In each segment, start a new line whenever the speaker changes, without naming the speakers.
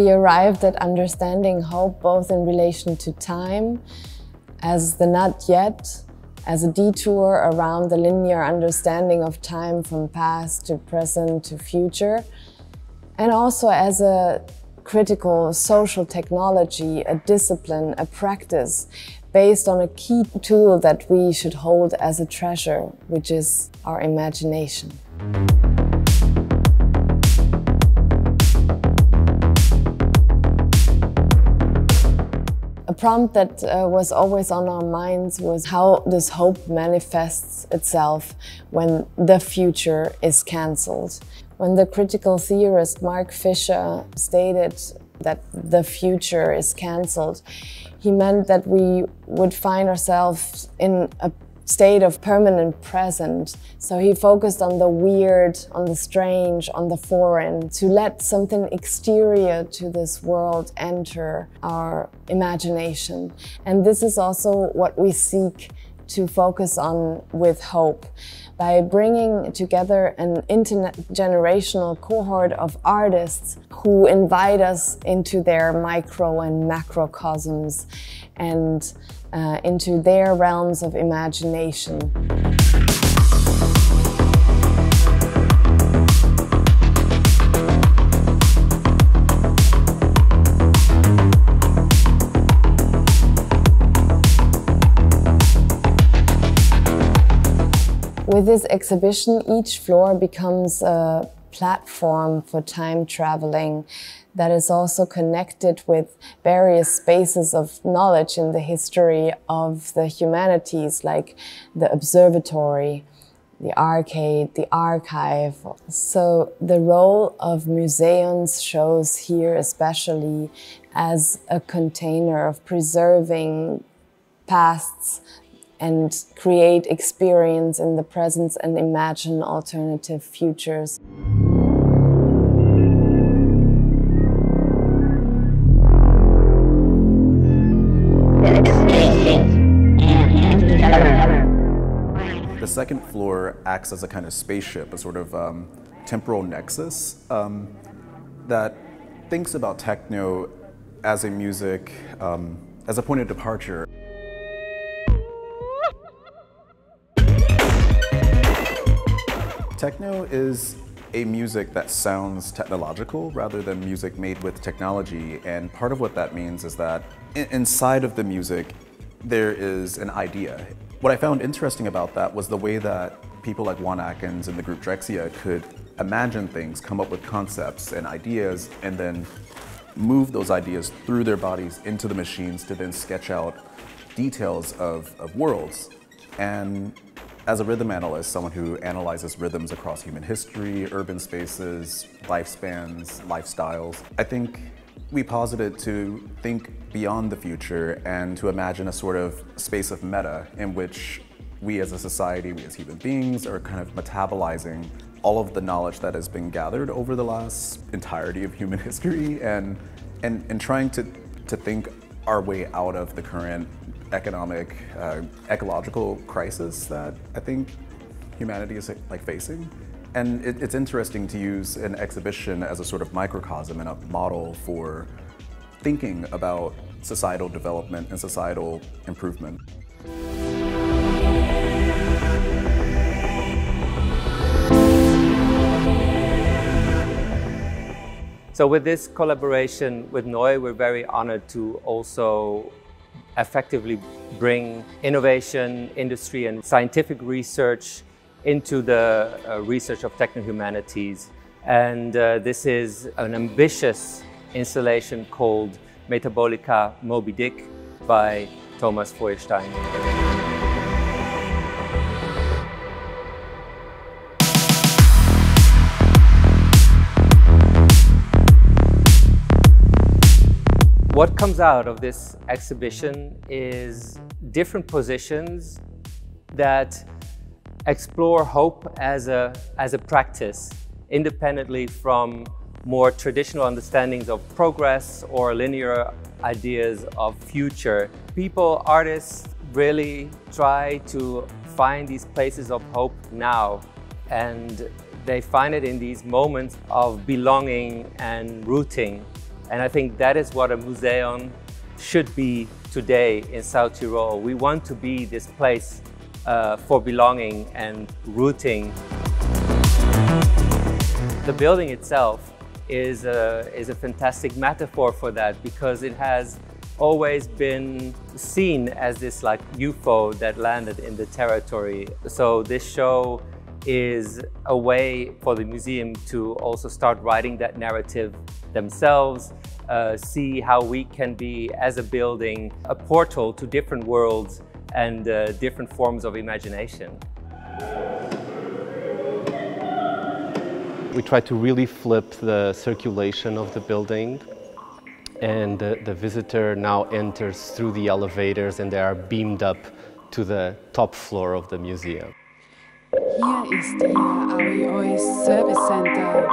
we arrived at understanding hope both in relation to time, as the not yet, as a detour around the linear understanding of time from past to present to future, and also as a critical social technology, a discipline, a practice based on a key tool that we should hold as a treasure, which is our imagination. A prompt that was always on our minds was how this hope manifests itself when the future is cancelled. When the critical theorist Mark Fisher stated that the future is cancelled, he meant that we would find ourselves in a state of permanent present. So he focused on the weird, on the strange, on the foreign, to let something exterior to this world enter our imagination. And this is also what we seek to focus on with hope. By bringing together an intergenerational cohort of artists who invite us into their micro and macrocosms and into their realms of imagination. With this exhibition, each floor becomes a platform for time traveling that is also connected with various spaces of knowledge in the history of the humanities, like the observatory, the arcade, the archive. So the role of Museions shows here especially as a container of preserving pasts and create experience in the present and imagine alternative futures.
The second floor acts as a kind of spaceship, a sort of temporal nexus that thinks about techno as a music, as a point of departure. Techno is a music that sounds technological rather than music made with technology, and part of what that means is that inside of the music there is an idea. What I found interesting about that was the way that people like Juan Atkins and the group Drexcia could imagine things, come up with concepts and ideas, and then move those ideas through their bodies into the machines to then sketch out details of worlds. And as a rhythm analyst, someone who analyzes rhythms across human history, urban spaces, lifespans, lifestyles, I think we posited to think beyond the future and to imagine a sort of space of meta in which we as a society, we as human beings, are kind of metabolizing all of the knowledge that has been gathered over the last entirety of human history and trying to think our way out of the current economic, ecological crisis that I think humanity is facing. And it's interesting to use an exhibition as a sort of microcosm and a model for thinking about societal development and societal improvement.
So with this collaboration with Neu, we're very honored to also effectively bring innovation, industry and scientific research into the research of techno-humanities. And this is an ambitious installation called Metabolica Moby Dick by Thomas Feuerstein. What comes out of this exhibition is different positions that explore hope as a practice, independently from more traditional understandings of progress or linear ideas of future. People, artists, really try to find these places of hope now, and they find it in these moments of belonging and rooting. And I think that is what a Museion should be today in South Tyrol. We want to be this place for belonging and rooting. The building itself is a fantastic metaphor for that, because it has always been seen as this like UFO that landed in the territory. So this show is a way for the museum to also start writing that narrative themselves, see how we can be, as a building, a portal to different worlds and different forms of imagination.
We try to really flip the circulation of the building, and the visitor now enters through the elevators and they are beamed up to the top floor of the museum.
Hier ist Ihr AOI Service Center.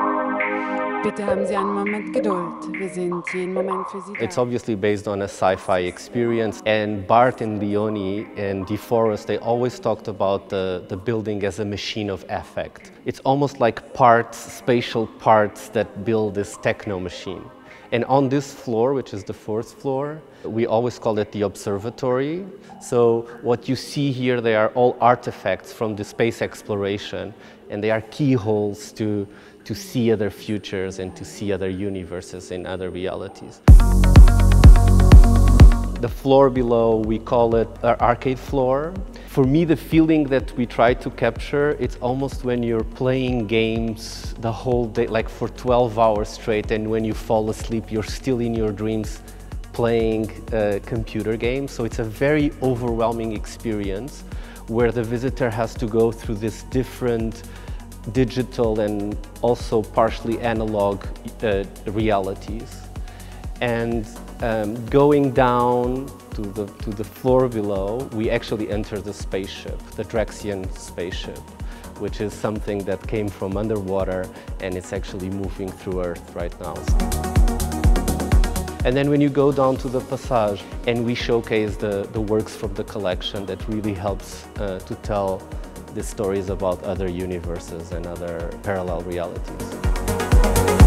Bitte haben Sie einen Moment Geduld. Wir sind jeden Moment für Sie da.
It's obviously based on a sci-fi experience, and Bart and Leonie and DeForrest, they always talked about the building as a machine of affect. It's almost like parts, spatial parts that build this techno machine. And on this floor, which is the 4th floor, we always call it the observatory. So what you see here, they are all artifacts from the space exploration, and they are keyholes to see other futures and to see other universes and other realities. The floor below, we call it our arcade floor. For me, the feeling that we try to capture, it's almost when you're playing games the whole day, like for 12 hours straight, and when you fall asleep, you're still in your dreams playing computer games. So it's a very overwhelming experience where the visitor has to go through this different digital and also partially analog realities. And going down to the floor below, we actually enter the spaceship, the Drexian spaceship, which is something that came from underwater and it's actually moving through Earth right now. And then when you go down to the passage and we showcase the works from the collection, that really helps to tell the stories about other universes and other parallel realities.